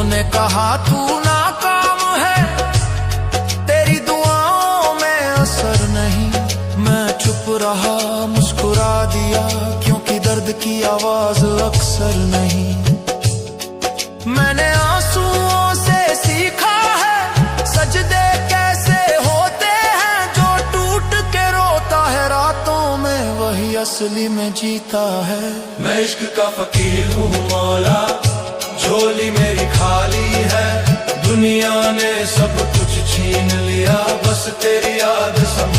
ने कहा तू नाकाम है, तेरी दुआओं में असर नहीं। मैं चुप रहा, मुस्कुरा दिया, क्योंकि दर्द की आवाज अक्सर नहीं। मैंने आंसुओं से सीखा है सजदे कैसे होते हैं, जो टूट के रोता है रातों में वही असली में जीता है। मैं इश्क का फकीर हूँ मौला, झोली मेरी खाली है, दुनिया ने सब कुछ छीन लिया, बस तेरी याद संभाल